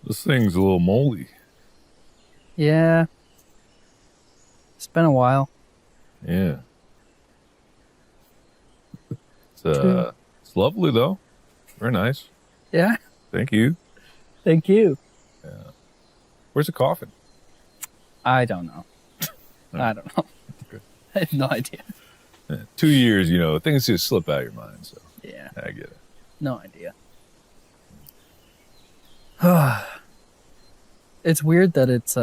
This thing's a little moldy. Yeah. It's been a while. Yeah. It's lovely though. Very nice. Yeah. Thank you. Thank you. Yeah. Where's the coffin? I don't know. I don't know. Okay. I have no idea. 2 years, things just slip out of your mind. So Yeah. I get it. No idea. It's weird that it's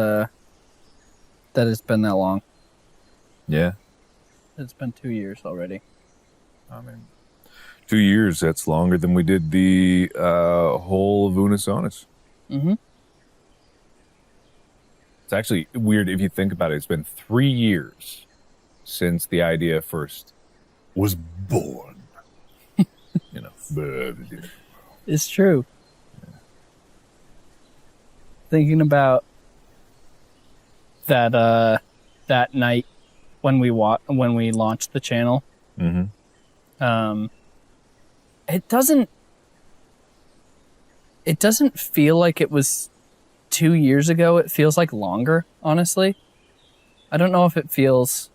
been that long. Yeah. It's been 2 years already. I mean, 2 years, that's longer than we did the whole of Unisonus. Mm-hmm. It's actually weird if you think about it. It's been 3 years since the idea first was born. It's true. Yeah. Thinking about that night when we launched the channel. Mm-hmm. It doesn't feel like it was 2 years ago. It feels like longer, honestly. I don't know if it feels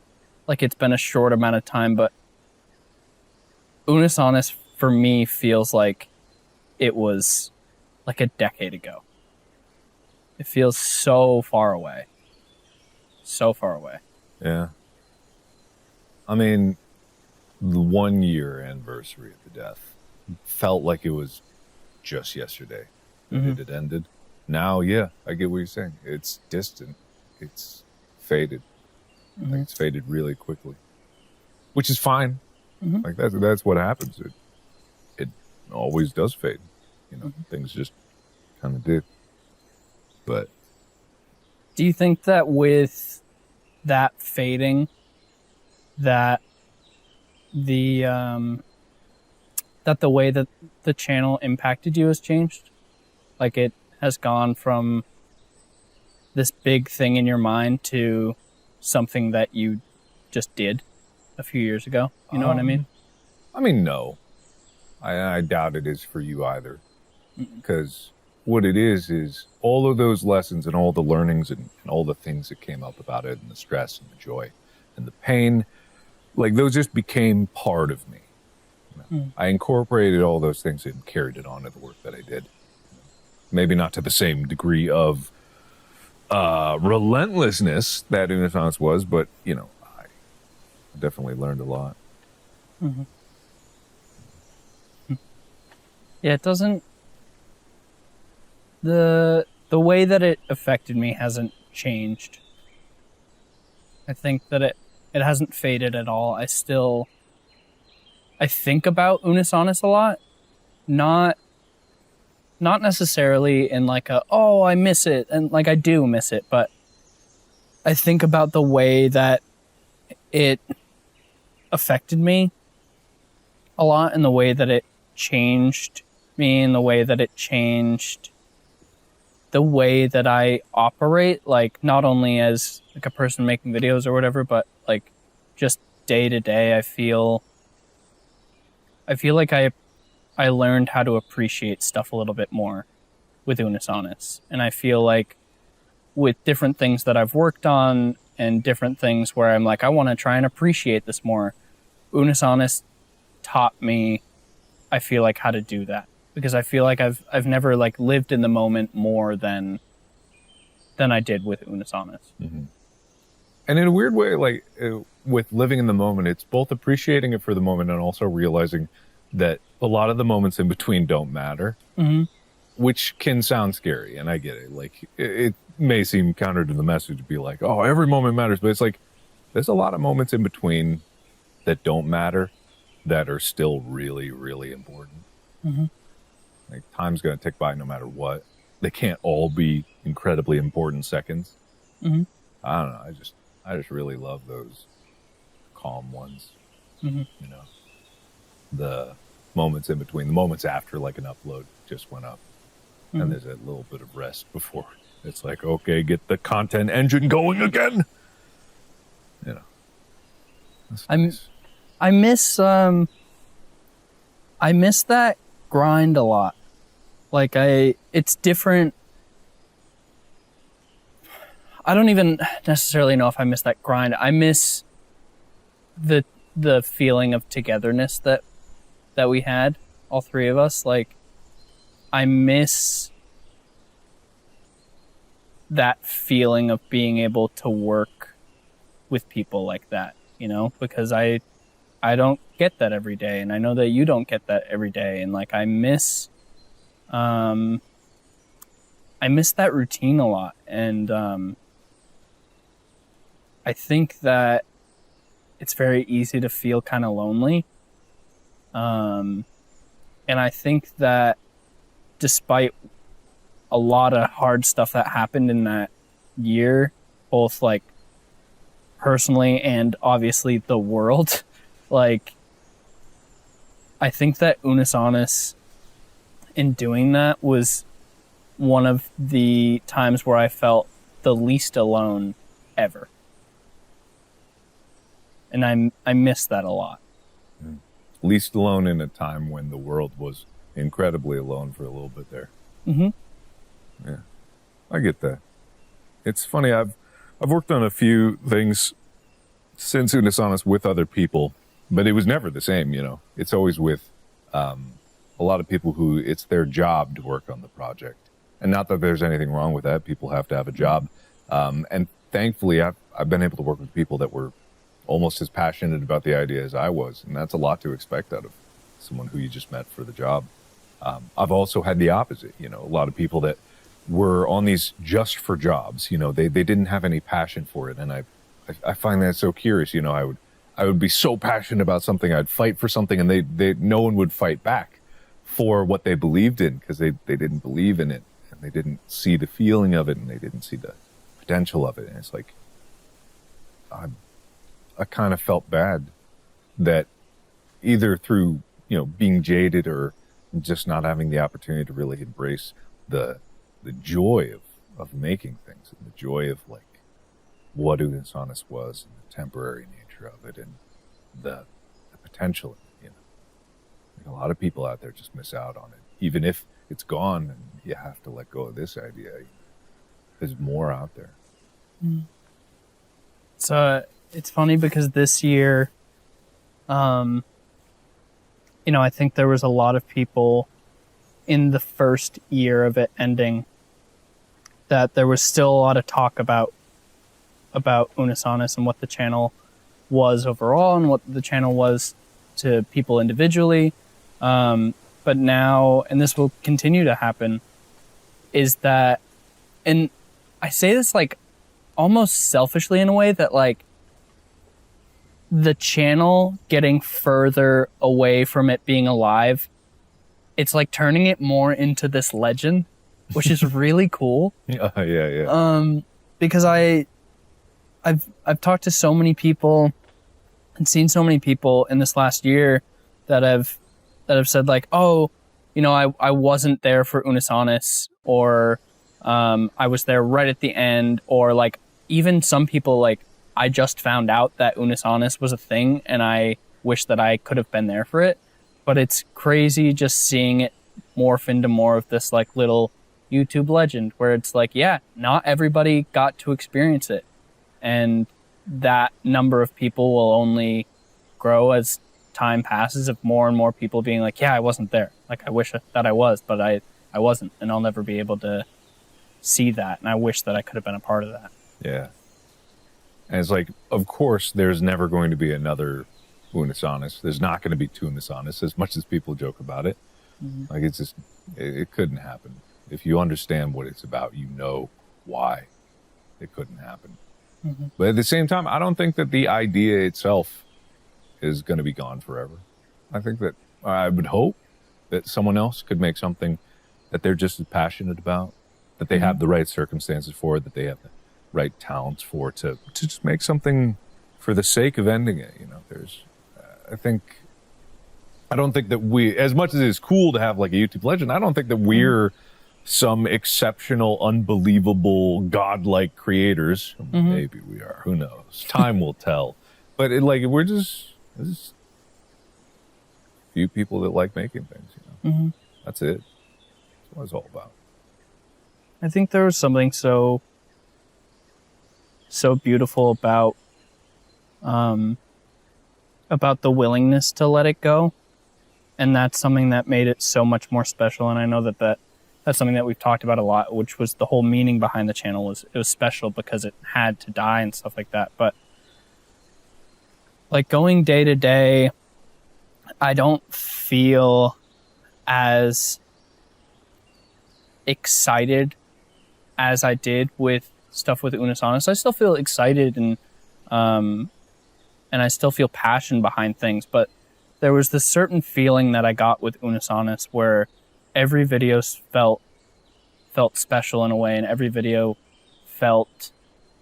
like it's been a short amount of time, but Unisonus for me feels like it was like a decade ago. It feels so far away. So far away. Yeah. I mean, the 1 year anniversary of the death felt like it was just yesterday that it had ended. Now, yeah, I get what you're saying. It's distant. It's faded. Mm-hmm. Like it's faded really quickly, which is fine. Mm-hmm. Like that's what happens. It always does fade. Things just kind of do. But do you think that with that fading, that the way that the channel impacted you has changed? Like it has gone from this big thing in your mind to something that you just did a few years ago. You know what I mean? I mean, no. I doubt it is for you either. Because what it is all of those lessons and all the learnings and all the things that came up about it and the stress and the joy and the pain, like those just became part of me. I incorporated all those things and carried it on to the work that I did. Maybe not to the same degree of relentlessness that Unisonus was, but, I definitely learned a lot. Mm-hmm. Yeah, it doesn't... The way that it affected me hasn't changed. I think that it hasn't faded at all. I think about Unisonus a lot. Not necessarily in like I miss it, and like I do miss it, but I think about the way that it affected me a lot, and the way that it changed me, and the way that it changed the way that I operate, like not only as like a person making videos or whatever, but like just day to day. I feel like I learned how to appreciate stuff a little bit more with Unisonus. And I feel like with different things that I've worked on and different things where I'm like, I want to try and appreciate this more, Unisonus taught me, I feel like, how to do that. Because I feel like I've never like lived in the moment more than I did with Unisonus. Mm-hmm. And in a weird way, like with living in the moment, it's both appreciating it for the moment and also realizing that a lot of the moments in between don't matter, which can sound scary. And I get it. Like it may seem counter to the message to be like, oh, every moment matters. But it's like, there's a lot of moments in between that don't matter that are still really, really important. Mm-hmm. Like time's going to tick by no matter what. They can't all be incredibly important seconds. Mm-hmm. I don't know. I just really love those calm ones. Mm-hmm. The moments in between, the moments after like an upload just went up, and there's a little bit of rest before it's like, okay, get the content engine going again. That's nice. I miss that grind a lot. Like it's different I don't even necessarily know if I miss that grind. I miss the feeling of togetherness that we had, all three of us. Like, I miss that feeling of being able to work with people like that, you know, because I don't get that every day, and I know that you don't get that every day, and like I miss that routine a lot, and I think that it's very easy to feel kind of lonely, and I think that despite a lot of hard stuff that happened in that year, both like personally and obviously the world, like I think that Unus Annus in doing that was one of the times where I felt the least alone ever. And I miss that a lot. Least alone in a time when the world was incredibly alone for a little bit there. Mm-hmm. Yeah, I get that. It's funny, I've worked on a few things since Unus Annus with other people, but it was never the same, you know. It's always with a lot of people who it's their job to work on the project. And not that there's anything wrong with that. People have to have a job. And thankfully, I've been able to work with people that were almost as passionate about the idea as I was. And that's a lot to expect out of someone who you just met for the job. I've also had the opposite, you know, a lot of people that were on these just for jobs, you know, they didn't have any passion for it. And I find that so curious, you know, I would be so passionate about something, I'd fight for something, and no one would fight back for what they believed in, because they didn't believe in it, and they didn't see the feeling of it, and they didn't see the potential of it. And it's like, I kind of felt bad that either through, you know, being jaded or just not having the opportunity to really embrace the joy of making things, and the joy of like what Unus Annus was, and the temporary nature of it, and the potential of it, you know. Like a lot of people out there just miss out on it, even if it's gone and you have to let go of this idea. There's more out there. So it's funny because this year, you know, I think there was a lot of people in the first year of it ending that there was still a lot of talk about Unus Annus and what the channel was overall and what the channel was to people individually. But now, and this will continue to happen, is that, and I say this like almost selfishly in a way, that like the channel getting further away from it being alive, it's like turning it more into this legend, which is really cool. Yeah. Because I've talked to so many people and seen so many people in this last year that have said like, oh, you know, I wasn't there for Unus Annus, or I was there right at the end, or like even some people like, I just found out that Unus Annus was a thing and I wish that I could have been there for it. But it's crazy just seeing it morph into more of this like little YouTube legend where it's like, yeah, not everybody got to experience it. And that number of people will only grow as time passes, of more and more people being like, yeah, I wasn't there. Like, I wish that I was, but I wasn't. And I'll never be able to see that. And I wish that I could have been a part of that. Yeah. And it's like, of course, there's never going to be another Unus Annus. There's not going to be two Unus Annus, as much as people joke about it. Mm-hmm. Like, it's just, it couldn't happen. If you understand what it's about, you know why it couldn't happen. Mm-hmm. But at the same time, I don't think that the idea itself is going to be gone forever. I think that, I would hope that someone else could make something that they're just as passionate about, that they mm-hmm. have the right circumstances for, that they have the right talents for, to just make something for the sake of ending it. You know, there's, I don't think that we, as much as it's cool to have like a YouTube legend, I don't think that we're some exceptional, unbelievable, godlike creators. Mm-hmm. Maybe we are, who knows? Time will tell. But we're just a few people that like making things, you know. Mm-hmm. That's it. That's what it's all about. I think there was something so so beautiful about the willingness to let it go. And that's something that made it so much more special. And I know that's something that we've talked about a lot, which was the whole meaning behind the channel. Was it was special because it had to die and stuff like that. But like going day to day, I don't feel as excited as I did with stuff with Unisonus. I still feel excited and I still feel passion behind things, but there was this certain feeling that I got with Unisonus where every video felt special in a way, and every video felt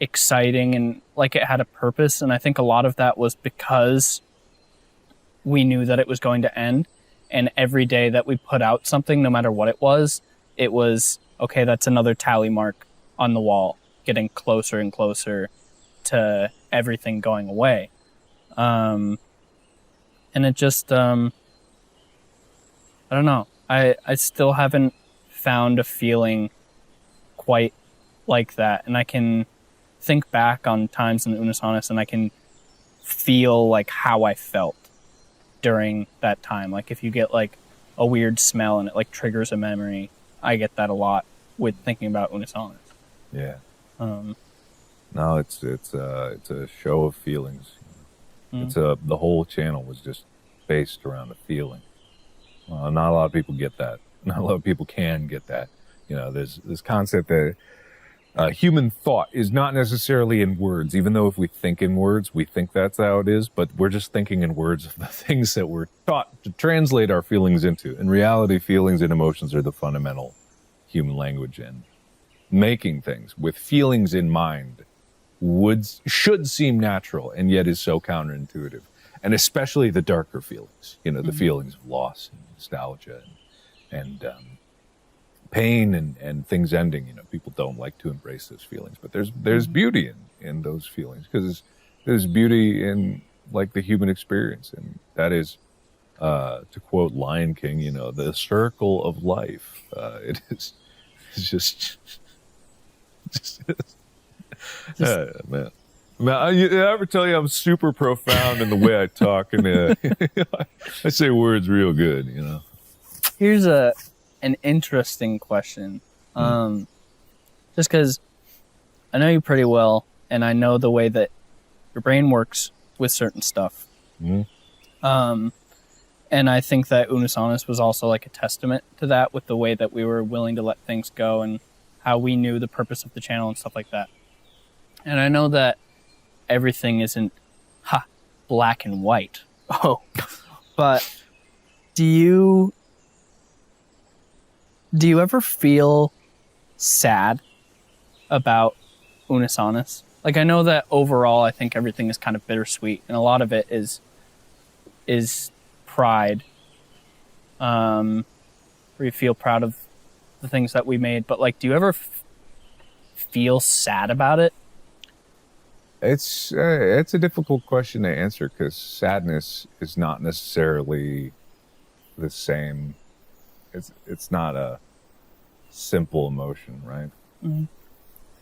exciting and like it had a purpose. And I think a lot of that was because we knew that it was going to end, and every day that we put out something, no matter what it was, okay, that's another tally mark on the wall, getting closer and closer to everything going away. And it just, I don't know. I still haven't found a feeling quite like that. And I can think back on times in Unisonus and I can feel like how I felt during that time. Like if you get like a weird smell and it like triggers a memory, I get that a lot with thinking about Unisonus. Yeah. No, it's a show of feelings. The whole channel was just based around a feeling. Not a lot of people get that. Not a lot of people can get that. You know, there's this concept that human thought is not necessarily in words, even though if we think in words, we think that's how it is, but we're just thinking in words of the things that we're taught to translate our feelings into. In reality, feelings and emotions are the fundamental human language, and making things with feelings in mind should seem natural, and yet is so counterintuitive. And especially the darker feelings, you know, the feelings of loss and nostalgia and pain and things ending. You know, people don't like to embrace those feelings, but there's beauty in those feelings, because there's beauty in like the human experience, and that is, to quote Lion King, you know, the circle of life. It's just man. I ever tell you I'm super profound in the way I talk, and I say words real good, you know. Here's an interesting question. Just because I know you pretty well, and I know the way that your brain works with certain stuff. And I think that Unisonus was also like a testament to that, with the way that we were willing to let things go and how we knew the purpose of the channel and stuff like that. And I know that everything isn't black and white. But do you ever feel sad about Unisonus? Like, I know that overall I think everything is kind of bittersweet, and a lot of it is pride, where you feel proud of the things that we made, but like, do you ever feel sad about it? It's a difficult question to answer, because sadness is not necessarily the same. It's not a simple emotion, right? Because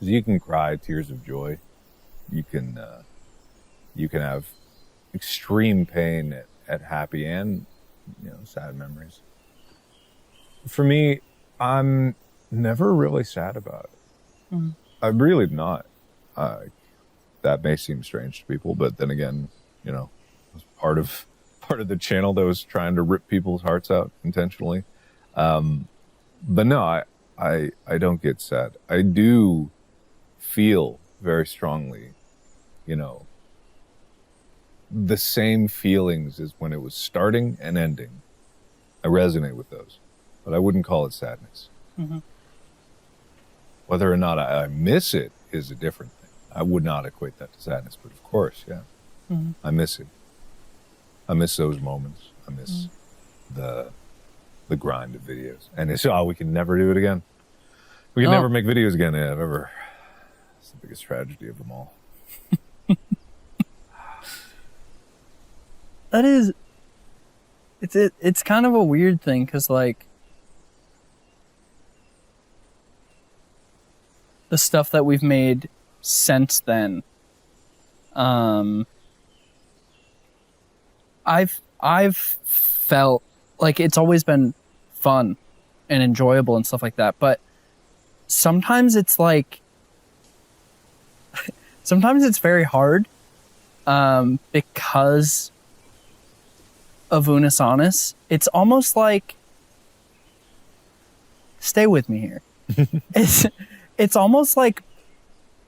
you can cry tears of joy. You can have extreme pain at happy and, you know, sad memories. For me, I'm never really sad about it. I'm really not. That may seem strange to people, but then again, you know, it's part of the channel that was trying to rip people's hearts out intentionally. But no, I don't get sad. I do feel very strongly, you know, the same feelings as when it was starting and ending. I resonate with those, but I wouldn't call it sadness. Whether or not I miss it is a different thing. I would not equate that to sadness, but of course, yeah. I miss it. I miss those moments. I miss the grind of videos. And it's, we can never do it again. We can never make videos again. Yeah, ever. It's the biggest tragedy of them all. That is, it's kind of a weird thing, because like the stuff that we've made since then, I've felt like it's always been fun and enjoyable and stuff like that, but sometimes it's like sometimes it's very hard because of Unus Annus. It's almost like, stay with me here. It's almost like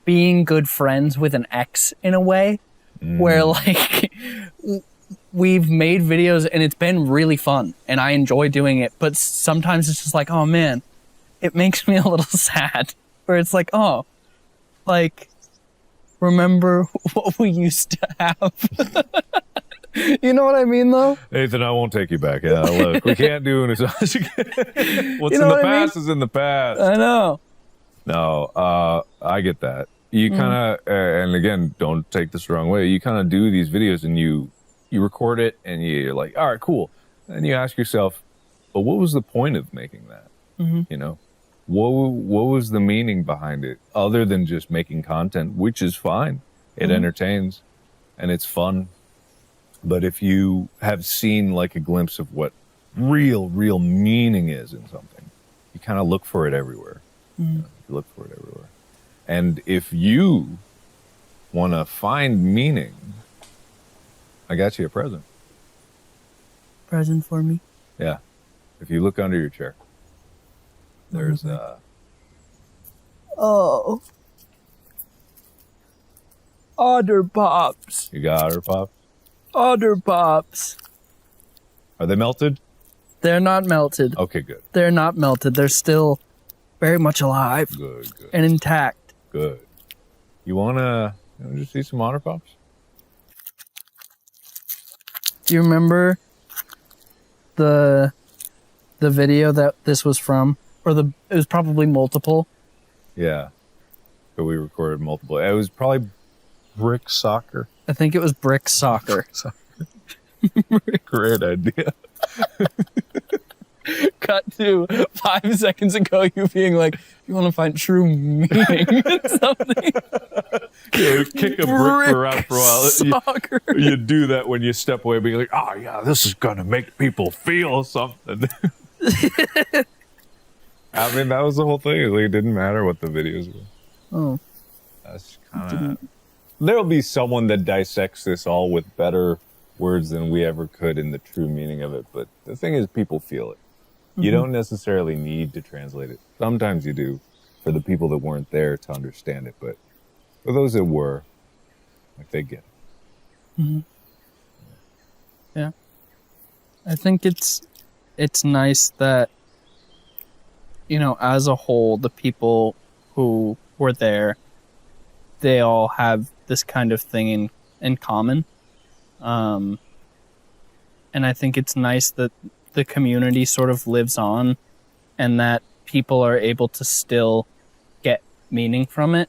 being good friends with an ex in a way, where like we've made videos and it's been really fun and I enjoy doing it, but sometimes it's just like, oh man, it makes me a little sad, where it's like, oh, like, remember what we used to have. You know what I mean, though? Nathan, I won't take you back. Yeah, look, we can't do it. What's You in know the what I past is in the past. I know. No, I get that. You kind of, and again, don't take this the wrong way. You kind of do these videos and you record it and you're like, all right, cool. And you ask yourself, but what was the point of making that? You know, what was the meaning behind it other than just making content, which is fine. It entertains and it's fun. But if you have seen like a glimpse of what real meaning is in something, you kind of look for it everywhere. You look for it everywhere. And if you want to find meaning, I got you a present. Present for me? Yeah. If you look under your chair, there's oh, Otter Pops. You got Otter Pop? Otter Pops. Are they melted? They're not melted. Okay, good. They're not melted. They're still very much alive. Good. And intact. Good. You wanna just see some Otter Pops? Do you remember the video that this was from? Or it was probably multiple. Yeah. But we recorded multiple. It was probably Brick Soccer. I think it was Brick Soccer. Great idea. Cut to 5 seconds ago, you being like, you want to find true meaning in something. Yeah, kick a brick around for a while. Soccer. You do that when you step away, being like, oh yeah, this is gonna make people feel something. I mean, that was the whole thing. Like, it didn't matter what the videos were. Oh. That's kind of... There'll be someone that dissects this all with better words than we ever could in the true meaning of it. But the thing is, people feel it. You don't necessarily need to translate it. Sometimes you do, for the people that weren't there to understand it. But for those that were, like, they get it. Yeah. I think it's nice that, you know, as a whole, the people who were there, they all have this kind of thing in common. And I think it's nice that the community sort of lives on and that people are able to still get meaning from it.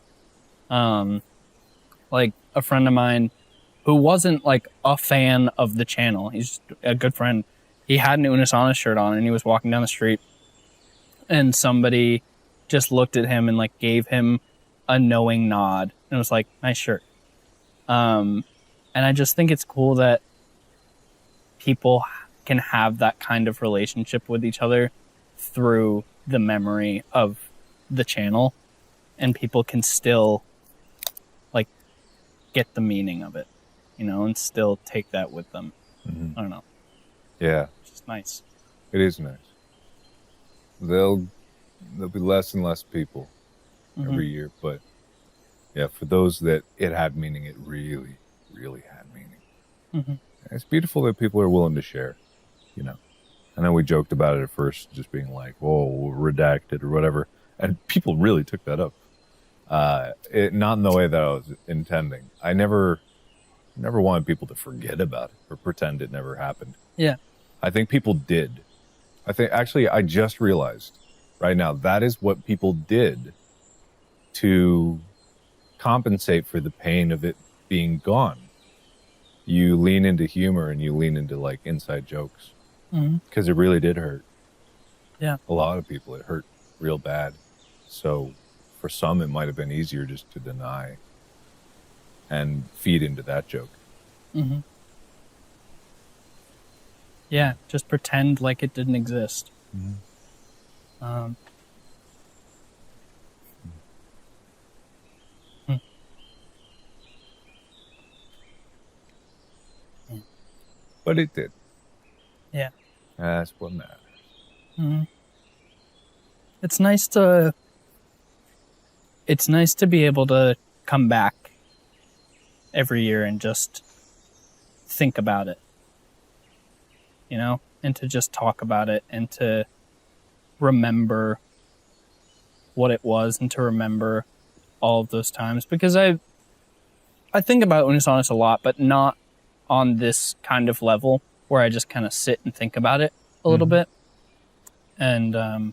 Like a friend of mine who wasn't like a fan of the channel, he's just a good friend. He had an Unus Annus shirt on and he was walking down the street and somebody just looked at him and like gave him a knowing nod and was like, nice shirt. And I just think it's cool that people can have that kind of relationship with each other through the memory of the channel, and people can still like get the meaning of it, you know, and still take that with them. I don't know. Yeah. It's just nice. It is nice. There'll be less and less people every year, but yeah, for those that it had meaning, it really had meaning. It's beautiful that people are willing to share, you know. I know we joked about it at first, just being like, "Oh, redacted" or whatever, and people really took that up. Not in the way that I was intending. I never wanted people to forget about it or pretend it never happened. Yeah. I think people did. I just realized right now that is what people did to compensate for the pain of it being gone. You lean into humor and you lean into like inside jokes because it really did hurt. Yeah. A lot of people, it hurt real bad. So for some, it might have been easier just to deny and feed into that joke. Mm-hmm. Yeah, just pretend like it didn't exist. Mm-hmm. But it did. Yeah. That's what matters. Mm-hmm. It's nice to be able to come back every year and just think about it, you know, and to just talk about it and to remember what it was and to remember all of those times, because I think about Unus Annus a lot, but not on this kind of level where I just kind of sit and think about it a little bit and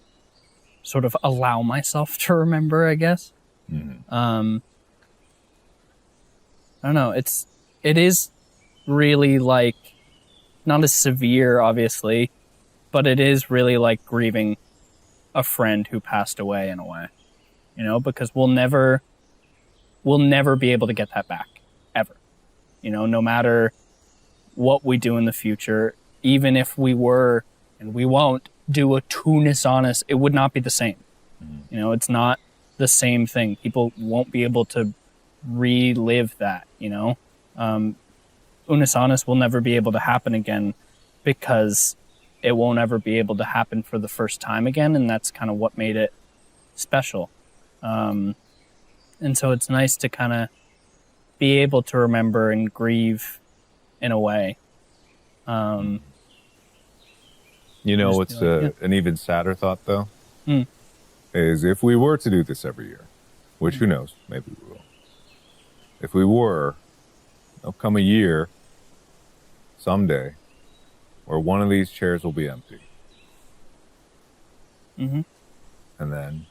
sort of allow myself to remember, I guess. I don't know. It is really like not as severe, obviously, but it is really like grieving a friend who passed away in a way, you know, because we'll never be able to get that back ever, you know, no matter what we do in the future. Even if we were, and we won't, do a Unus Annus, it would not be the same. You know, it's not the same thing. People won't be able to relive that, you know. Unus Annus will never be able to happen again because it won't ever be able to happen for the first time again, and that's kind of what made it special. And so it's nice to kind of be able to remember and grieve in a way. You know, what's an even sadder thought, though, is if we were to do this every year, which who knows, maybe we will. If we were, there'll come a year, someday, where one of these chairs will be empty. Mm-hmm. And then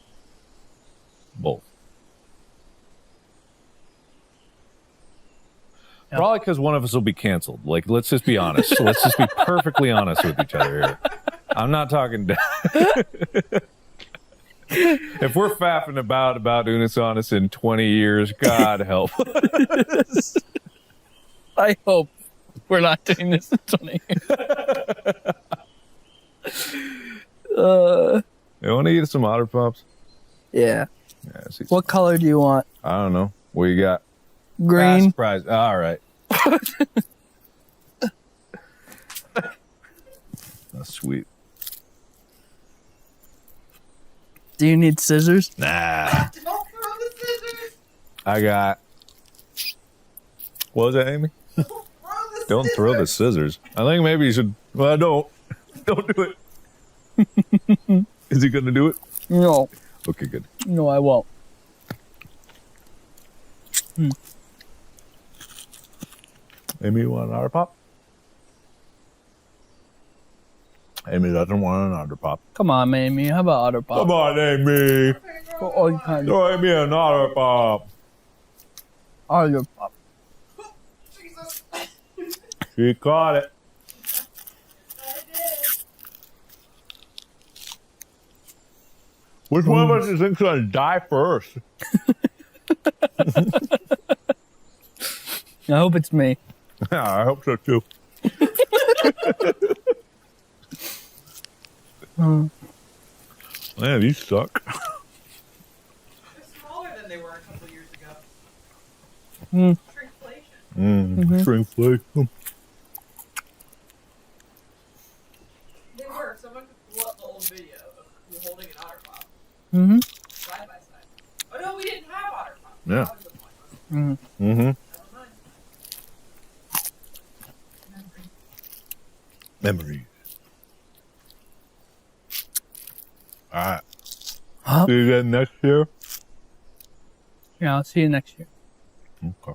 both. Yep. Probably because one of us will be canceled. Like, let's just be honest. Let's just be perfectly honest with each other here. I'm not talking... If we're faffing about Unus Annus in 20 years, God help. I hope we're not doing this in 20 years. You want to eat some Otter Pops? Yeah. Yeah. What color do you want? I don't know. What you got? Green. Surprise. All right. That's sweet. Do you need scissors? Nah. Don't throw the scissors. I got... What was that, Amy? Don't throw the scissors. I think maybe you should... Well, don't. Don't do it. Is he going to do it? No. Okay, good. No, I won't. Amy, you want an Otter Pop? Amy doesn't want an Otter Pop. Come on, Amy. How about Otter Pop? Come on, Amy. Oh, Throw Amy an Otter Pop. Otter Pop. Jesus. She caught it. I did. Which one of us do you think's going to die first? I hope it's me. Yeah, I hope so too. Man, these suck. They're smaller than they were a couple years ago. Shrinkflation. Shrinkflation. They were. Someone could pull up the old video of you holding an Otter Pop. Side by side. Oh no, we didn't have Otter Pop. Yeah. That was the point. Mm-hmm. Never mind. Memories. All right. Huh? See you again next year. Yeah, I'll see you next year. Okay.